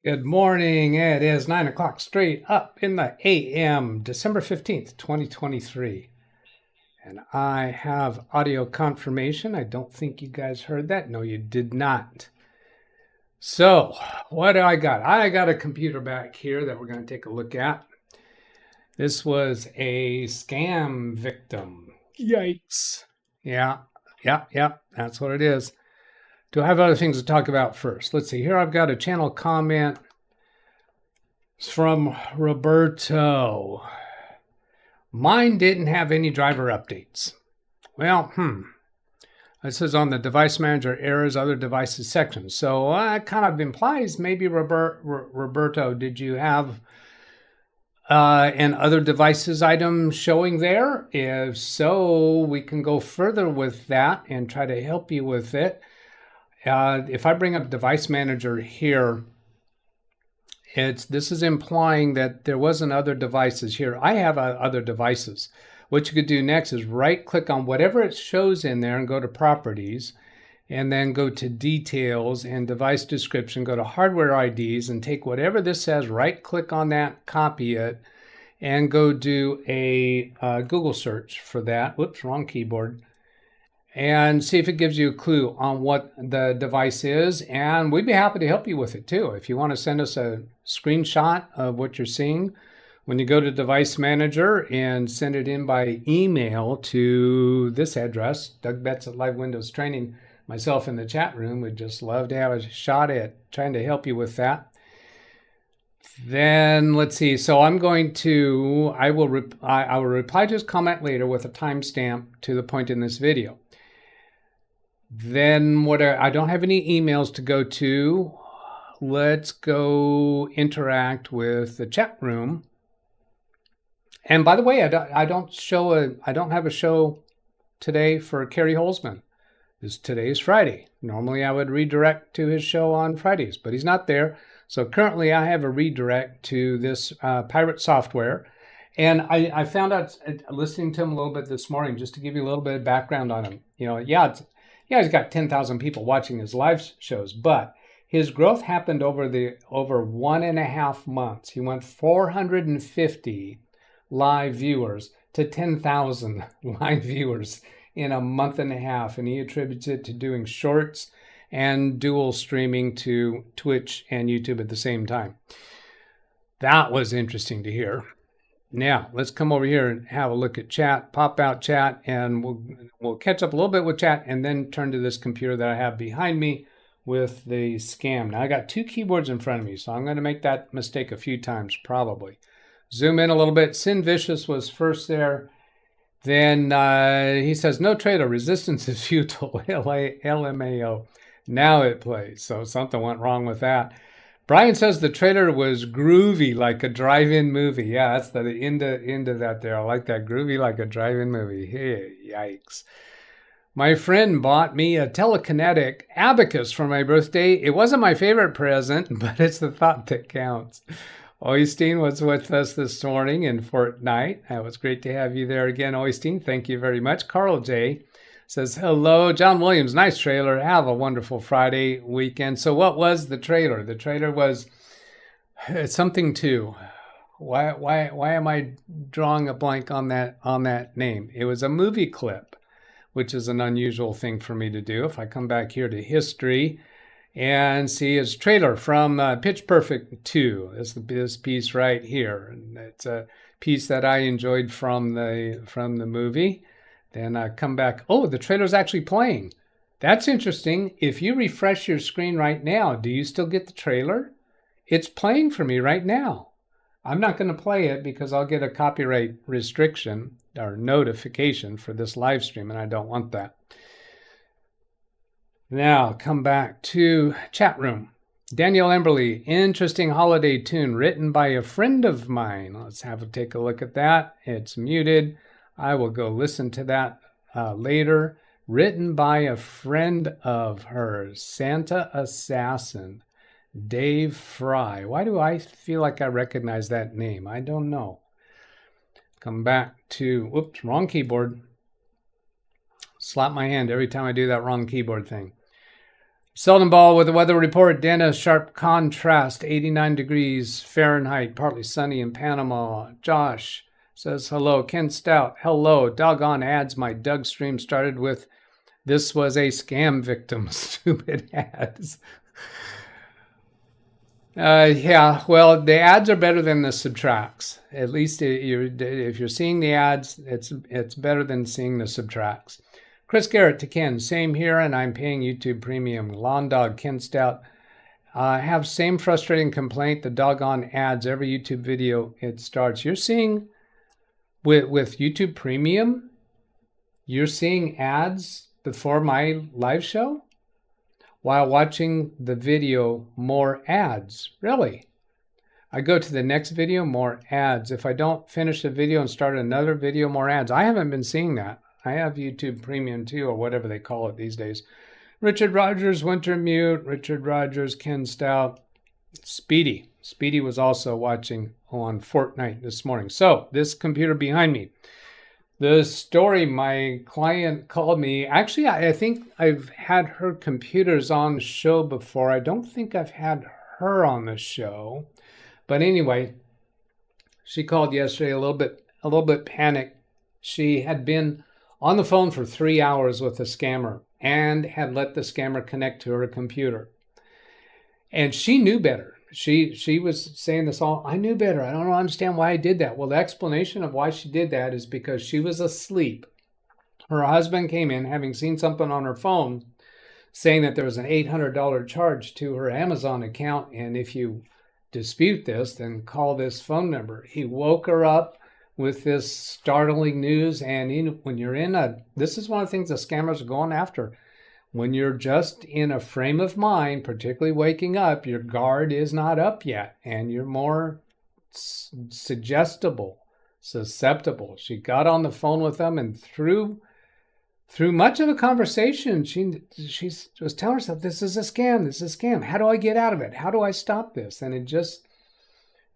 Good morning. It is 9 o'clock straight up in the AM, December 15th, 2023. And I have audio confirmation. I don't think you guys heard that. No, you did not. So, what do I got? I got a computer back here that we're going to take a look at. This was a scam victim. Yikes. Yeah, that's what it is. Do I have other things to talk about first? Let's see. Here I've got a channel comment from Roberto. Mine didn't have any driver updates. Well, It says on the device manager errors, other devices section. So that kind of implies maybe Roberto, did you have an other devices item showing there? If so, we can go further with that and try to help you with it. If I bring up device manager here, this is implying that there wasn't other devices here. I have other devices. What you could do next is right click on whatever it shows in there and go to properties, and then go to details and device description, go to hardware IDs, and take whatever this says, right click on that, copy it, and go do a Google search for that. Whoops, wrong keyboard. And see if it gives you a clue on what the device is. And we'd be happy to help you with it too. If you want to send us a screenshot of what you're seeing, when you go to Device Manager and send it in by email to this address, DougBetts at LiveWindowsTraining, myself in the chat room, we'd just love to have a shot at trying to help you with that. Then let's see. So I will reply to his comment later with a timestamp to the point in this video. Then I don't have any emails to go to. Let's go interact with the chat room. And by the way, I don't have a show today for Kerry Holzman. Today is Friday. Normally I would redirect to his show on Fridays, but he's not there. So currently I have a redirect to this pirate software. And I found out, listening to him a little bit this morning, just to give you a little bit of background on him. He's got 10,000 people watching his live shows, but his growth happened over 1.5 months. He went 450 live viewers to 10,000 live viewers in a month and a half, and he attributes it to doing shorts and dual streaming to Twitch and YouTube at the same time. That was interesting to hear. Now, let's come over here and have a look at chat, pop out chat, and we'll catch up a little bit with chat and then turn to this computer that I have behind me with the scam. Now, I got two keyboards in front of me, so I'm going to make that mistake a few times, probably. Zoom in a little bit. Sin Vicious was first there. Then he says, no trailer, resistance is futile, LMAO. Now it plays, so something went wrong with that. Brian says the trailer was groovy like a drive-in movie. Yeah, that's the end of that there. I like that, groovy like a drive-in movie. Hey, yikes. My friend bought me a telekinetic abacus for my birthday. It wasn't my favorite present, but it's the thought that counts. Oystein was with us this morning in Fortnite. It was great to have you there again, Oystein. Thank you very much. Carl J. says, hello, John Williams, nice trailer. Have a wonderful Friday weekend. So what was the trailer? The trailer was something to. Why am I drawing a blank on that name? It was a movie clip, which is an unusual thing for me to do. If I come back here to history and see his trailer from Pitch Perfect 2, this piece right here. And it's a piece that I enjoyed from the movie. Then I come back. Oh, the trailer's actually playing. That's interesting. If you refresh your screen right now, do you still get the trailer? It's playing for me right now. I'm not going to play it because I'll get a copyright restriction or notification for this live stream, and I don't want that. Now, come back to chat room. Daniel Emberley, interesting holiday tune written by a friend of mine. Let's take a look at that. It's muted. I will go listen to that later. Written by a friend of hers, Santa Assassin, Dave Fry. Why do I feel like I recognize that name? I don't know. Come back to, whoops, wrong keyboard. Slap my hand every time I do that wrong keyboard thing. Selden Ball with the weather report. Dennis, sharp contrast, 89 degrees Fahrenheit, partly sunny in Panama. Josh says hello. Ken Stout, hello. Doggone ads. My Doug stream started with, this was a scam victim. Stupid ads. Yeah, well, the ads are better than the subtracts. At least if you're seeing the ads, it's better than seeing the subtracts. Chris Garrett to Ken, same here, and I'm paying YouTube Premium. Lawn Dog, Ken Stout. Have same frustrating complaint, the doggone ads, every YouTube video it starts. You're seeing, with YouTube Premium, you're seeing ads before my live show? While watching the video, more ads. Really? I go to the next video, more ads. If I don't finish the video and start another video, more ads. I haven't been seeing that. I have YouTube Premium too, or whatever they call it these days. Richard Rogers, Winter Mute. Richard Rogers, Ken Stout. Speedy. Speedy was also watching on Fortnite this morning. So, this computer behind me. The story, my client called me. Actually, I think I've had her computers on the show before. I don't think I've had her on the show. But anyway, she called yesterday a little bit panicked. She had been on the phone for 3 hours with a scammer and had let the scammer connect to her computer. And she knew better. She was saying this all, I knew better. I don't understand why I did that. Well, the explanation of why she did that is because she was asleep. Her husband came in, having seen something on her phone, saying that there was an $800 charge to her Amazon account. And if you dispute this, then call this phone number. He woke her up with this startling news. And when you're this is one of the things the scammers are going after. When you're just in a frame of mind, particularly waking up, your guard is not up yet, and you're more susceptible. She got on the phone with them, and through much of the conversation, she was telling herself, "This is a scam. This is a scam. How do I get out of it? How do I stop this?" And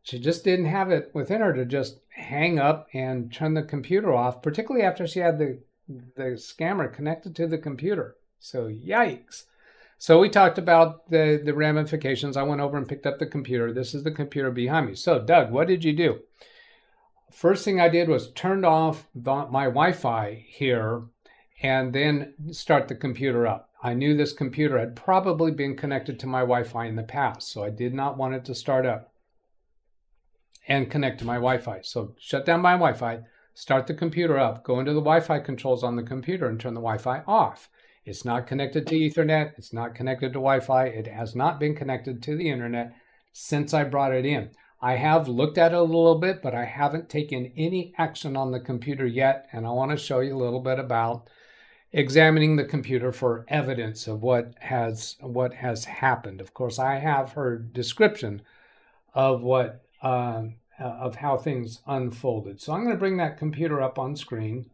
she just didn't have it within her to just hang up and turn the computer off, particularly after she had the scammer connected to the computer. So yikes. So we talked about the ramifications. I went over and picked up the computer. This is the computer behind me. So Doug, what did you do? First thing I did was turned off my Wi-Fi here and then start the computer up. I knew this computer had probably been connected to my Wi-Fi in the past, so I did not want it to start up and connect to my Wi-Fi. So shut down my Wi-Fi, start the computer up, go into the Wi-Fi controls on the computer and turn the Wi-Fi off. It's not connected to Ethernet. It's not connected to Wi-Fi. It has not been connected to the internet since I brought it in. I have looked at it a little bit, but I haven't taken any action on the computer yet. And I want to show you a little bit about examining the computer for evidence of what has happened. Of course, I have her description of of how things unfolded. So I'm going to bring that computer up on screen.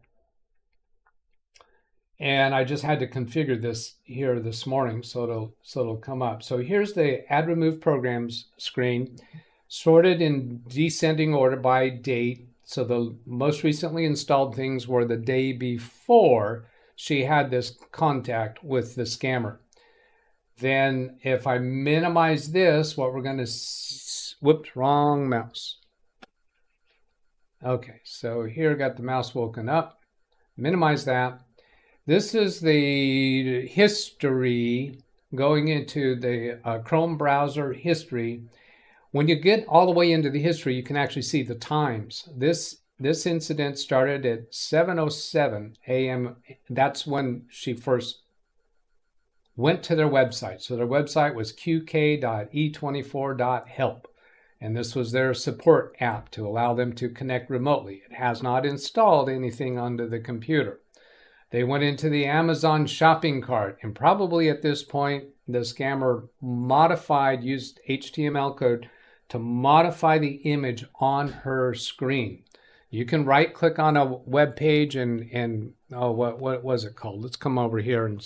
And I just had to configure this here this morning so it'll come up. So here's the Add Remove Programs screen, sorted in descending order by date. So the most recently installed things were the day before she had this contact with the scammer. Then if I minimize this, what we're going to, whoops, wrong mouse. Okay, so here got the mouse woken up. Minimize that. This is the history going into the Chrome browser history. When you get all the way into the history, you can actually see the times. This incident started at 7:07 a.m. That's when she first went to their website. So their website was qk.e24.help. And this was their support app to allow them to connect remotely. It has not installed anything onto the computer. They went into the Amazon shopping cart, and probably at this point, the scammer used HTML code to modify the image on her screen. You can right-click on a web page and what was it called? Let's come over here and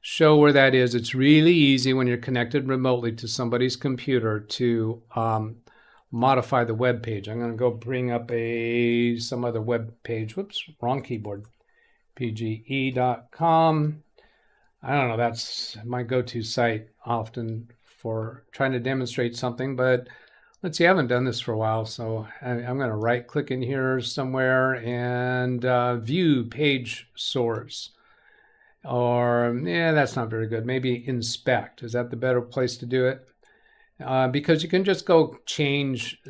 show where that is. It's really easy when you're connected remotely to somebody's computer to modify the web page. I'm going to go bring up some other web page. Whoops, wrong keyboard. pge.com. I don't know, that's my go-to site often for trying to demonstrate something, but let's see, I haven't done this for a while, so I'm going to right click in here somewhere and view page source. Or, yeah, that's not very good. Maybe inspect. Is that the better place to do it? Because you can just go change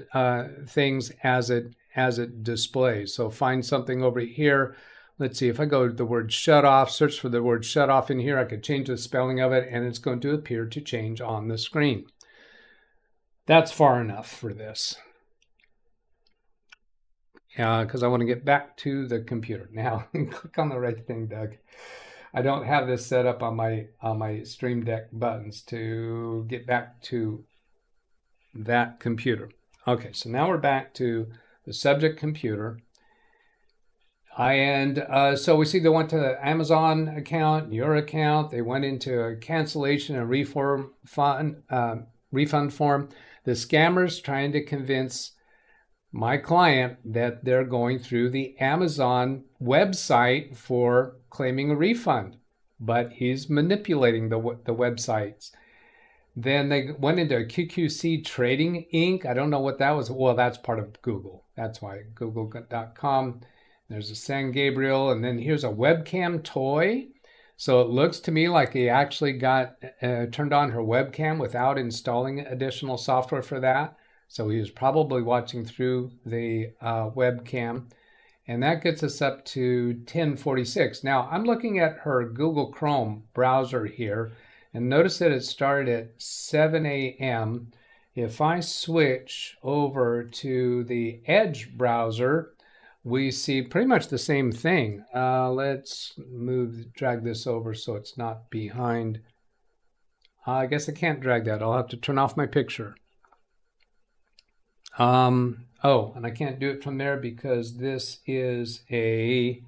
things as it displays. So find something over here. Let's see, if I go to the word shut off, search for the word shut off in here, I could change the spelling of it and it's going to appear to change on the screen. That's far enough for this. Because I want to get back to the computer. Now, click on the right thing, Doug. I don't have this set up on my Stream Deck buttons to get back to that computer. Okay, so now we're back to the subject computer. So we see they went to the Amazon account, your account. They went into a cancellation and refund form. The scammer's trying to convince my client that they're going through the Amazon website for claiming a refund, but he's manipulating the websites. Then they went into QQC Trading Inc. I don't know what that was. Well, that's part of Google. That's why google.com. There's a San Gabriel, and then here's a webcam toy. So it looks to me like he actually got turned on her webcam without installing additional software for that. So he was probably watching through the webcam. And that gets us up to 1046. Now, I'm looking at her Google Chrome browser here. And notice that it started at 7 a.m. If I switch over to the Edge browser, we see pretty much the same thing. Let's drag this over so it's not behind. I guess I can't drag that. I'll have to turn off my picture. Oh, and I can't do it from there because this is a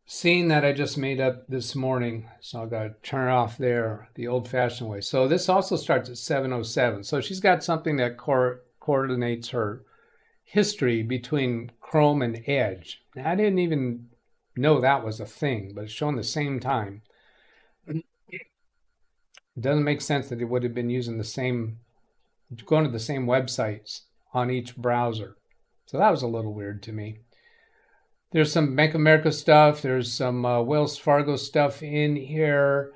scene that I just made up this morning. So I've got to turn it off there the old-fashioned way. So this also starts at 7:07. So she's got something that coordinates her history between Chrome and Edge. Now, I didn't even know that was a thing, but it's showing the same time. It doesn't make sense that it would have been using going to the same websites on each browser. So that was a little weird to me. There's some Bank of America stuff. There's some Wells Fargo stuff in here.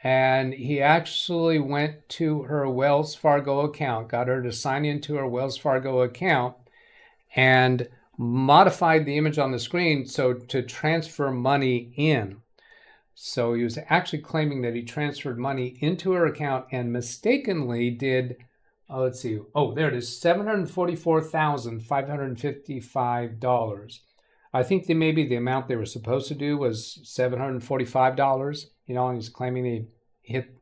And he actually went to her Wells Fargo account, got her to sign into her Wells Fargo account, and modified the image on the screen so to transfer money in. So he was actually claiming that he transferred money into her account and mistakenly did, let's see, oh, there it is, $744,555. I think that maybe the amount they were supposed to do was $745, and he's claiming he hit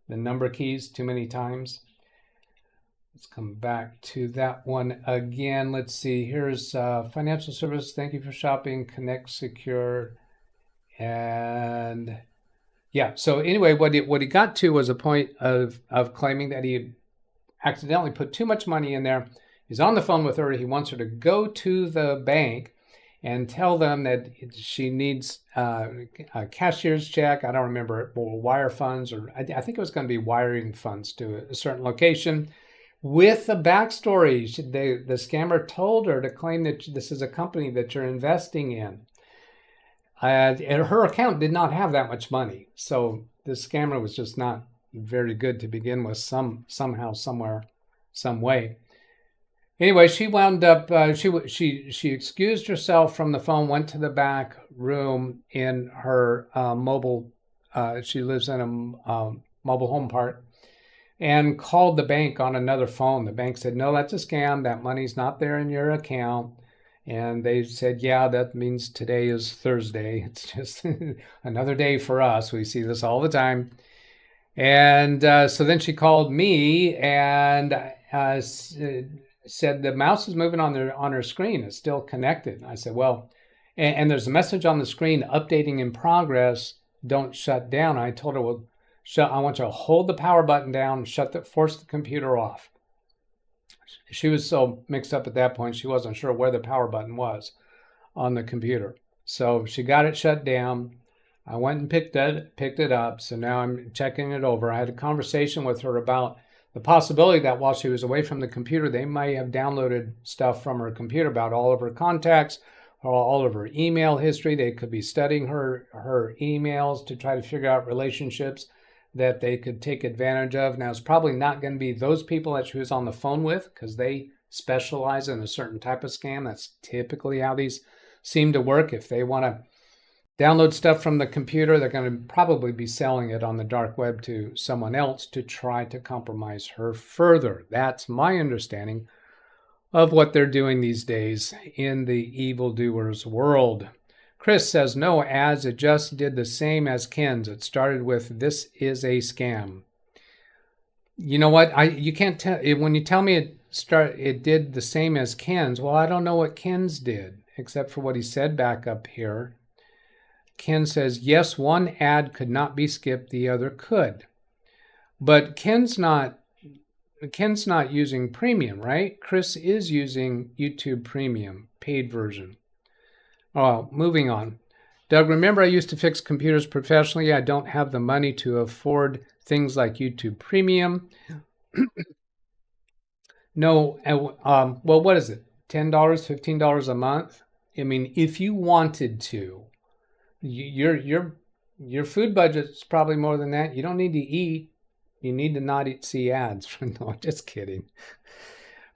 the number keys too many times. Let's come back to that one again. Let's see, here's financial service. Thank you for shopping, Connect Secure. And yeah, so anyway, what he got to was a point of claiming that he had accidentally put too much money in there. He's on the phone with her. He wants her to go to the bank and tell them that she needs a cashier's check. I don't remember, or wire funds, or I think it was going to be wiring funds to a certain location. With the backstory, the scammer told her to claim that this is a company that you're investing in. And her account did not have that much money. So the scammer was just not very good to begin with, somehow, somewhere, some way. Anyway, she wound up, she excused herself from the phone, went to the back room in her mobile, she lives in a mobile home park, and called the bank on another phone. The bank said, no, that's a scam. That money's not there in your account. And they said, yeah, that means today is Thursday. It's just another day for us. We see this all the time. And so then she called me and said the mouse is moving on her screen. It's still connected. I said, well, and there's a message on the screen, updating in progress, don't shut down. I told her, well, I want you to hold the power button down, force the computer off. She was so mixed up at that point, she wasn't sure where the power button was on the computer. So she got it shut down. I went and picked it up. So now I'm checking it over. I had a conversation with her about the possibility that while she was away from the computer, they might have downloaded stuff from her computer about all of her contacts or all of her email history. They could be studying her emails to try to figure out relationships that they could take advantage of. Now, it's probably not going to be those people that she was on the phone with, because they specialize in a certain type of scam. That's typically how these seem to work. If they want to download stuff from the computer, they're going to probably be selling it on the dark web to someone else to try to compromise her further. That's my understanding of what they're doing these days in the evildoers world. Chris says, no ads, it just did the same as Ken's. It started with, this is a scam. You know what? You can't tell, when you tell me it did the same as Ken's, well, I don't know what Ken's did, except for what he said back up here. Ken says, yes, one ad could not be skipped, the other could. But Ken's not using premium, right? Chris is using YouTube Premium, paid version. Oh, moving on. Doug, remember I used to fix computers professionally. I don't have the money to afford things like YouTube Premium. No, well, what is it? $10, $15 a month? I mean, if you wanted to, your food budget's probably more than that. You don't need to eat. You need to not see ads. No, just kidding.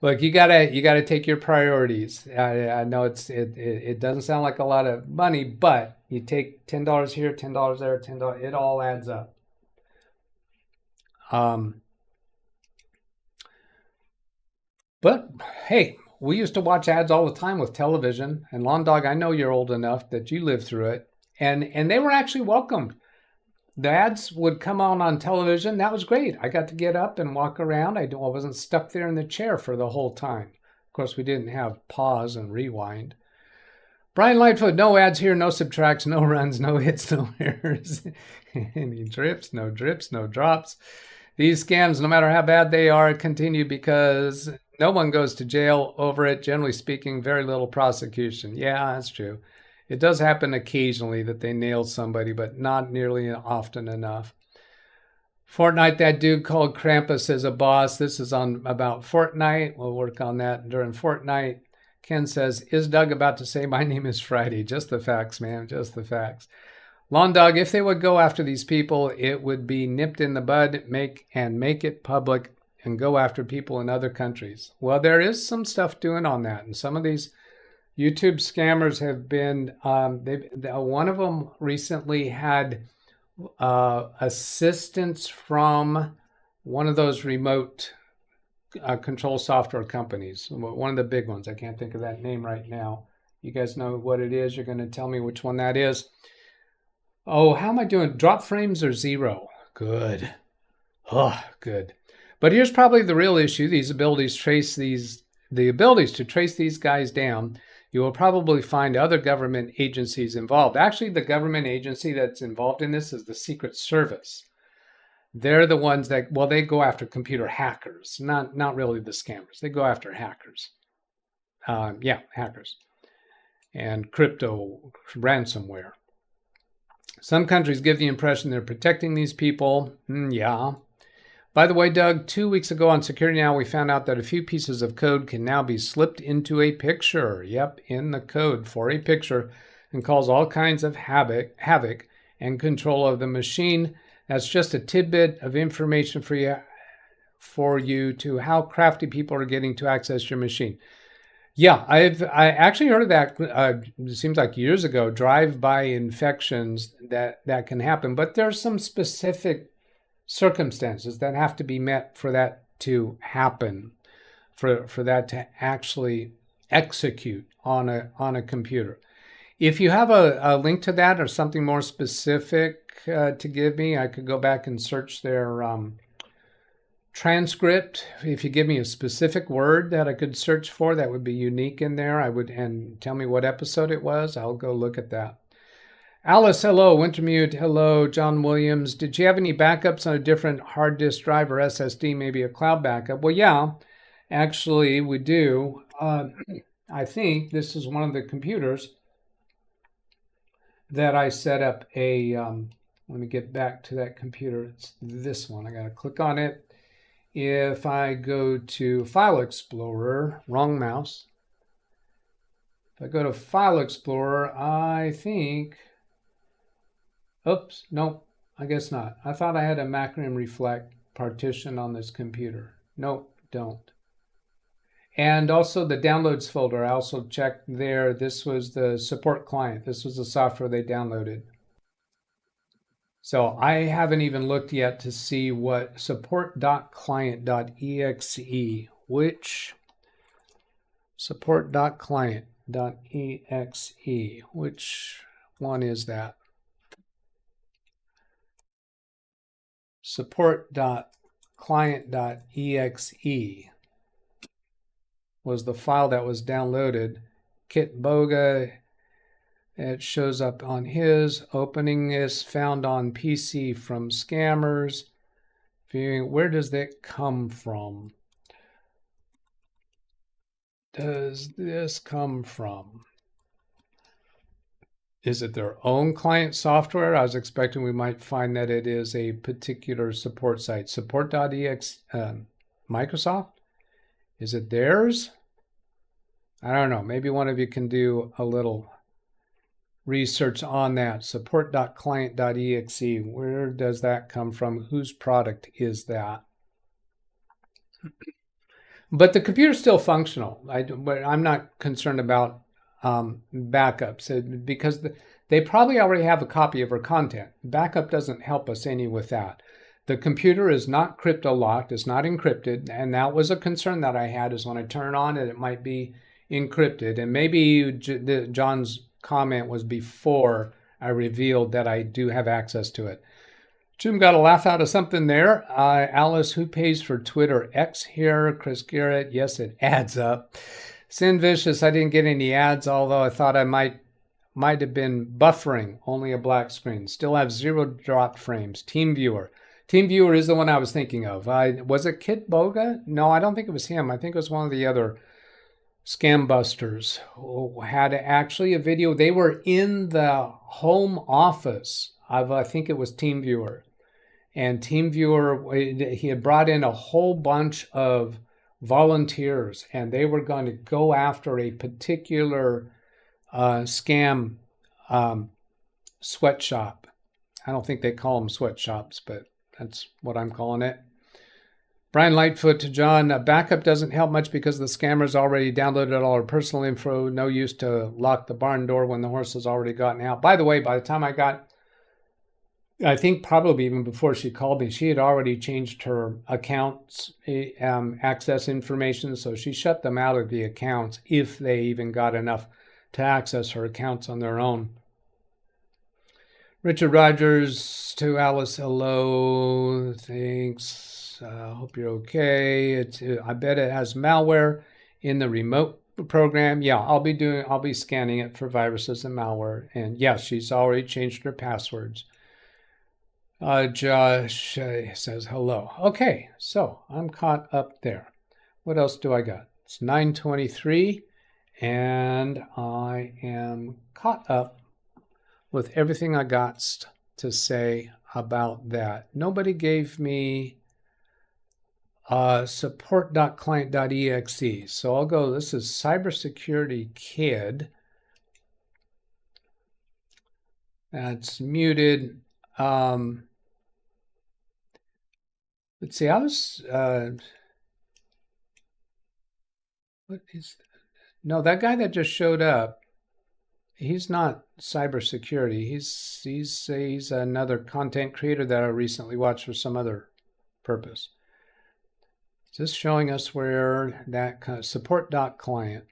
Look, you gotta take your priorities. I know it doesn't sound like a lot of money, but you take $10 here, $10 there, $10. It all adds up. But hey, we used to watch ads all the time with television. And Lawn Dog, I know you're old enough that you lived through it, and they were actually welcomed. The ads would come on television. That was great. I got to get up and walk around. I wasn't stuck there in the chair for the whole time. Of course, we didn't have pause and rewind. Brian Lightfoot, no ads here, no subtracts, no runs, no hits, no errors. Any drips, no drops. These scams, no matter how bad they are, continue because no one goes to jail over it. Generally speaking, very little prosecution. Yeah, that's true. It does happen occasionally that they nail somebody, but not nearly often enough. Fortnite, that dude called Krampus as a boss. This is on about Fortnite. We'll work on that during Fortnite. Ken says, is Doug about to say, my name is Friday? Just the facts, man, just the facts. Lawn Dog, if they would go after these people, it would be nipped in the bud, make it public, and go after people in other countries. Well, there is some stuff doing on that, and some of these YouTube scammers have been, one of them recently had assistance from one of those remote control software companies, one of the big ones. I can't think of that name right now. You guys know what it is. You're going to tell me which one that is. Oh, how am I doing? Drop frames are 0. Good. Oh, good. But here's probably the real issue. The abilities to trace these guys down. You will probably find other government agencies involved. Actually, the government agency that's involved in this is the Secret Service. They're the ones that, well, they go after computer hackers, not really the scammers. They go after hackers. Hackers. And crypto ransomware. Some countries give the impression they're protecting these people. Yeah. By the way, Doug, 2 weeks ago on Security Now, we found out that a few pieces of code can now be slipped into a picture. Yep, in the code for a picture, and cause all kinds of havoc and control of the machine. That's just a tidbit of information for you to how crafty people are getting to access your machine. Yeah, I actually heard of that. It seems like years ago, drive-by infections that can happen, but there's some specific circumstances that have to be met for that to happen, for that to actually execute on a computer. If you have a link to that or something more specific to give me, I could go back and search their transcript. If you give me a specific word that I could search for that would be unique in there, and tell me what episode it was, I'll go look at that. Alice, hello. Wintermute, hello. John Williams, did you have any backups on a different hard disk drive or SSD, maybe a cloud backup? Well, yeah, actually we do. I think this is one of the computers that I set up a, let me get back to that computer. It's this one. I got to click on it. If I go to File Explorer, wrong mouse. If I go to File Explorer, I think, oops, nope, I guess not. I thought I had a Macrium Reflect partition on this computer. Nope, don't. And also the downloads folder, I also checked there. This was the support client. This was the software they downloaded. So I haven't even looked yet to see what support.client.exe, which support.client.exe, which one is that? Support.client.exe was the file that was downloaded. Kit Boga, it shows up on his. Opening is found on PC from scammers. Viewing, where does that come from? Does this come from? Is it their own client software? I was expecting we might find that it is a particular support site. Support.exe, Microsoft? Is it theirs? I don't know. Maybe one of you can do a little research on that. Support.client.exe. Where does that come from? Whose product is that? But the computer's still functional. But I'm not concerned about backups because they probably already have a copy of our content. Backup doesn't help us any with that. The computer is not crypto-locked. It's not encrypted. And that was a concern that I had, is when I turn on it, it might be encrypted. And maybe John's comment was before I revealed that I do have access to it. Jim got a laugh out of something there. Alice, who pays for Twitter X here? Chris Garrett, yes, it adds up. Sin Vicious, I didn't get any ads, although I thought I might have been buffering. Only a black screen. Still have 0 drop frames. TeamViewer. TeamViewer is the one I was thinking of. Was it Kit Boga? No, I don't think it was him. I think it was one of the other scam busters who had actually a video. They were in the home office of, I think it was TeamViewer. And TeamViewer, he had brought in a whole bunch of volunteers, and they were going to go after a particular scam sweatshop. I don't think they call them sweatshops, but that's what I'm calling it. Brian Lightfoot to John, backup doesn't help much because the scammers already downloaded all our personal info. No use to lock the barn door when the horse has already gotten out. By the way, by the time I think probably even before she called me, she had already changed her accounts access information. So she shut them out of the accounts if they even got enough to access her accounts on their own. Richard Rogers to Alice, hello, thanks. Hope you're okay. I bet it has malware in the remote program. Yeah, I'll be scanning it for viruses and malware. And yes, she's already changed her passwords. Josh says hello. Okay, so I'm caught up there. What else do I got? It's 9:23, and I am caught up with everything I got to say about that. Nobody gave me support.client.exe. So I'll go, this is Cybersecurity Kid. That's muted. Let's see, I was, what is, no, that guy that just showed up, he's not cybersecurity. He's another content creator that I recently watched for some other purpose. Just showing us where that support.client.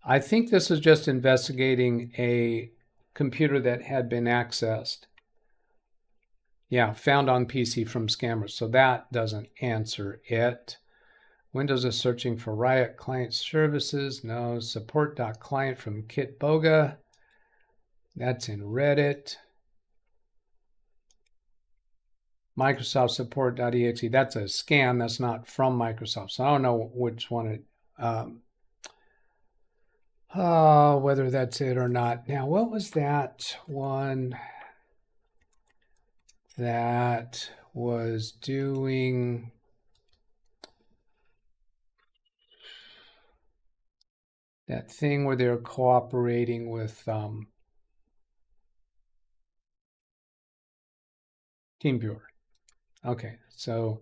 I think this is just investigating a computer that had been accessed. Yeah, found on PC from scammers. So that doesn't answer it. Windows is searching for Riot client services. No, support.client from Kit Boga. That's in Reddit. Microsoft support.exe. That's a scam. That's not from Microsoft. So I don't know which one it. whether that's it or not. Now, what was that one that was doing that thing where they're cooperating with TeamViewer? Okay, so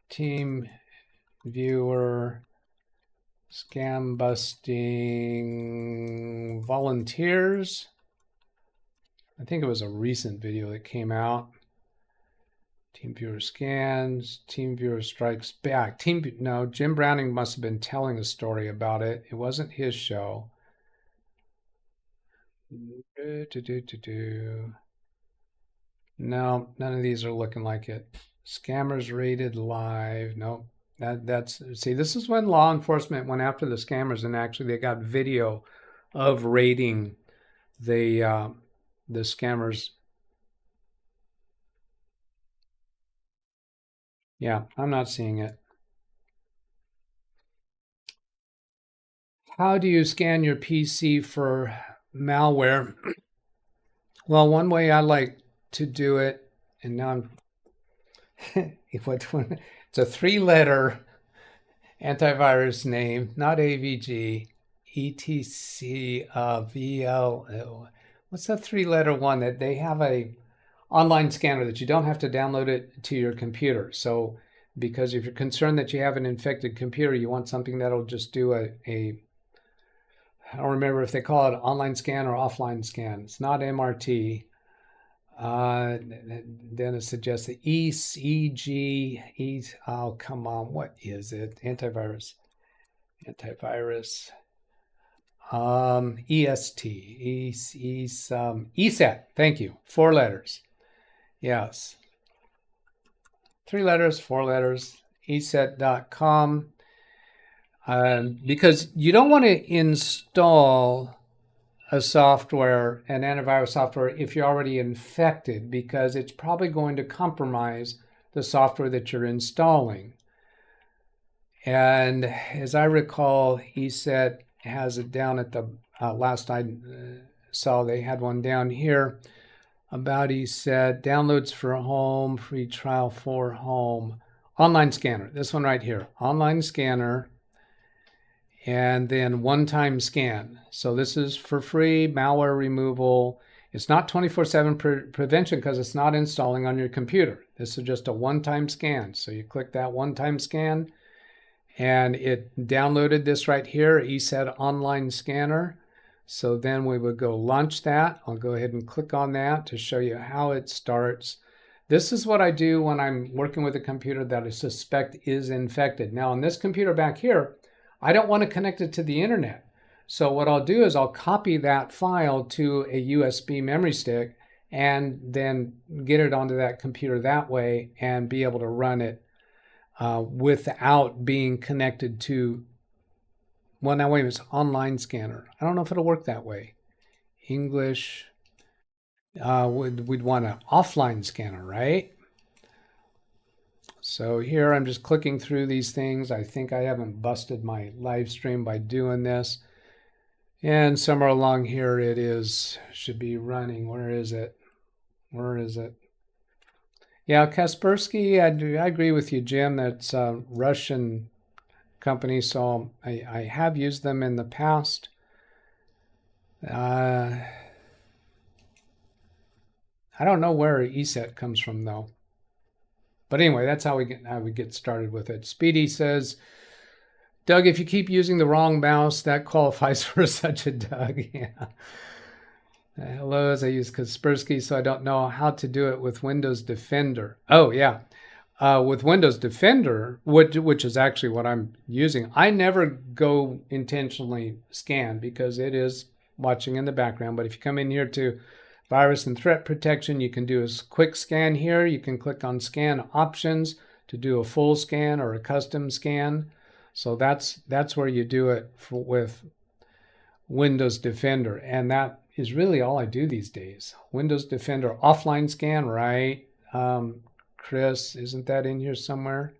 TeamViewer scam busting volunteers. I think it was a recent video that came out. TeamViewer scans, TeamViewer strikes back. No, Jim Browning must have been telling a story about it. It wasn't his show. No, none of these are looking like it. Scammers rated live. No, that's see, this is when law enforcement went after the scammers, and actually they got video of raiding the scammers. Yeah, I'm not seeing it. How do you scan your PC for malware? Well, one way I like to do it, and now I'm it's a 3-letter antivirus name, not AVG, ETC VL. What's that 3-letter one that they have a online scanner that you don't have to download it to your computer? So because if you're concerned that you have an infected computer, you want something that'll just do I don't remember if they call it online scan or offline scan. It's not MRT. Then it suggests the ECG. Oh, come on. What is it? Antivirus. EST. ESET. Thank you. 4 letters. Yes. 3 letters, 4 letters. ESET.com. Because you don't want to install a software, an antivirus software, if you're already infected, because it's probably going to compromise the software that you're installing. And as I recall, ESET has it down at the last I saw they had one down here about ESET, downloads for home, free trial for home, online scanner. This one right here, online scanner. And then one-time scan. So this is for free, malware removal. It's not 24/7 prevention because it's not installing on your computer. This is just a one-time scan. So you click that one-time scan, and it downloaded this right here, ESET Online Scanner. So then we would go launch that. I'll go ahead and click on that to show you how it starts. This is what I do when I'm working with a computer that I suspect is infected. Now on this computer back here, I don't want to connect it to the internet. So what I'll do is I'll copy that file to a USB memory stick and then get it onto that computer that way and be able to run it without being connected to, well, now wait a minute, it's online scanner. I don't know if it'll work that way. English, we'd want an offline scanner, right? So here I'm just clicking through these things. I think I haven't busted my live stream by doing this. And somewhere along here it is, should be running. Where is it? Where is it? Yeah, Kaspersky, I agree with you, Jim. That's a Russian company, so I have used them in the past. I don't know where ESET comes from, though. But anyway, that's how we get started with it. Speedy says, Doug, if you keep using the wrong mouse, that qualifies for such a Doug. Yeah. Hello, as I use Kaspersky, so I don't know how to do it with Windows Defender. Oh, yeah. With Windows Defender, which is actually what I'm using, I never go intentionally scan because it is watching in the background. But if you come in here to virus and threat protection, you can do a quick scan here. You can click on scan options to do a full scan or a custom scan. So that's where you do it with Windows Defender. And that is really all I do these days. Windows Defender offline scan, right? Chris, isn't that in here somewhere?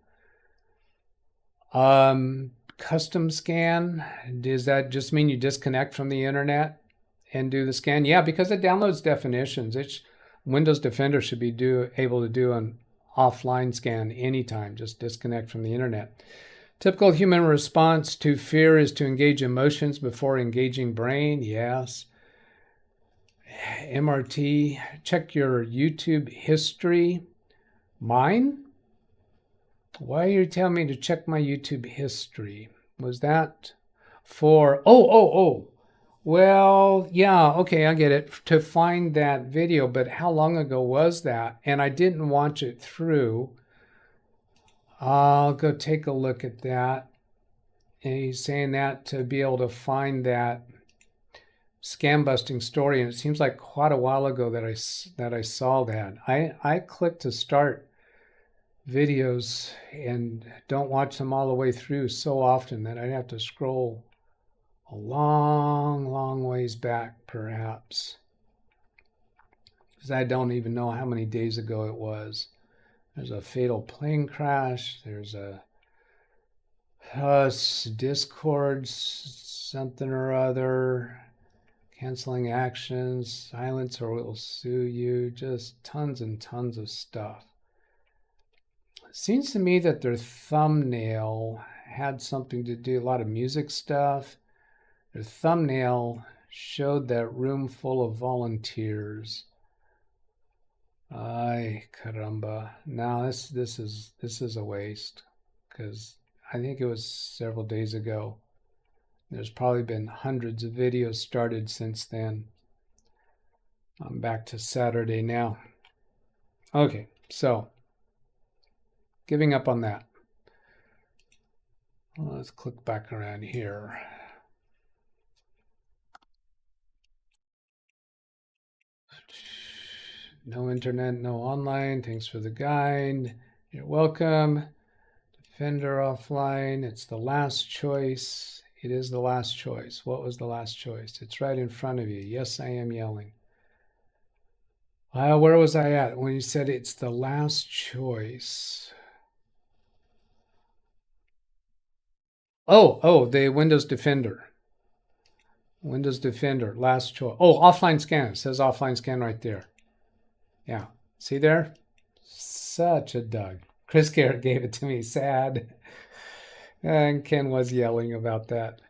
custom scan. Does that just mean you disconnect from the internet and do the scan? Yeah, because it downloads definitions. Windows Defender should be able to do an offline scan anytime. Just disconnect from the internet. Typical human response to fear is to engage emotions before engaging brain. Yes. MRT, check your YouTube history. Mine? Why are you telling me to check my YouTube history? Was that for, oh. Well, yeah, okay, I get it. To find that video, but how long ago was that? And I didn't watch it through. I'll go take a look at that. And he's saying that to be able to find that scam busting story, and it seems like quite a while ago that I saw that. I click to start videos and don't watch them all the way through so often that I'd have to scroll a long ways back, perhaps, because I don't even know how many days ago it was. There's a fatal plane crash. There's a Discord something or other. Canceling actions, silence or we'll sue you, just tons and tons of stuff. It seems to me that their thumbnail had something to do, a lot of music stuff. Their thumbnail showed that room full of volunteers. Ay, caramba. Now this is a waste, because I think it was several days ago. There's probably been hundreds of videos started since then. I'm back to Saturday now. Okay, so giving up on that. Well, let's click back around here. No internet, no online. Thanks for the guide. You're welcome. Defender offline. It's the last choice. It is the last choice. What was the last choice? It's right in front of you. Yes, I am yelling. Where was I at when you said it's the last choice? Oh, the Windows Defender. Windows Defender, last choice. Oh, offline scan. It says offline scan right there. Yeah. See there? Such a Doug. Chris Garrett gave it to me. Sad. And Ken was yelling about that.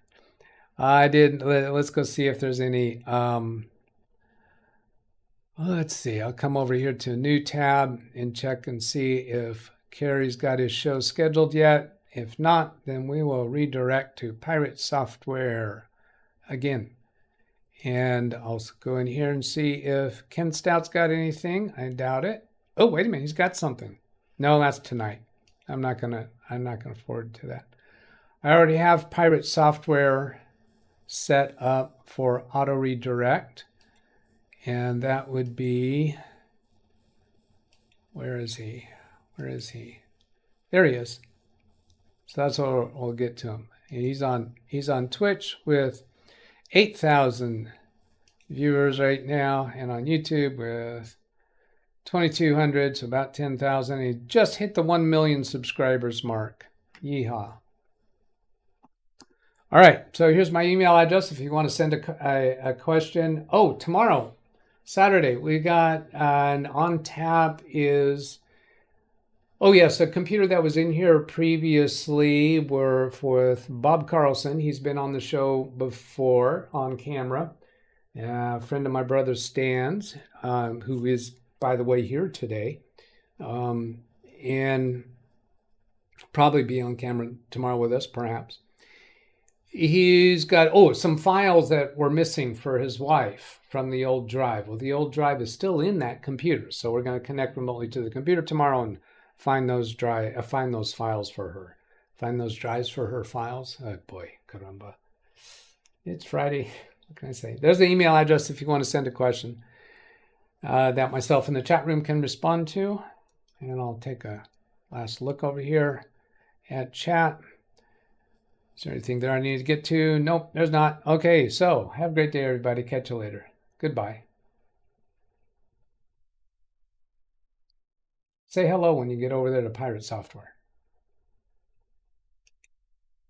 I did. Let's go see if there's any. Let's see. I'll come over here to a new tab and check and see if Carrie's got his show scheduled yet. If not, then we will redirect to Pirate Software again. And I'll go in here and see if Ken Stout's got anything. I doubt it. Oh, wait a minute. He's got something. No, that's tonight. I'm not gonna forward to that. I already have Pirate Software set up for auto redirect, and that would be, where is he? There he is. So that's what we'll get to him. And he's on Twitch with 8,000 viewers right now, and on YouTube with 2,200, so about 10,000. He just hit the 1 million subscribers mark. Yeehaw. All right, so here's my email address if you want to send a question. Oh, tomorrow, Saturday, we got an on tap is, oh yes, a computer that was in here previously with Bob Carlson. He's been on the show before on camera. A friend of my brother Stan's, who is, by the way, here today, and probably be on camera tomorrow with us, perhaps. He's got, some files that were missing for his wife from the old drive. Well, the old drive is still in that computer, so we're going to connect remotely to the computer tomorrow and find those files for her. Find those drives for her files. Oh boy, caramba. It's Friday. What can I say? There's the email address if you want to send a question that myself in the chat room can respond to. And I'll take a last look over here at chat. Is there anything there I need to get to? Nope, there's not. Okay, so have a great day, everybody. Catch you later. Goodbye. Say hello when you get over there to Pirate Software.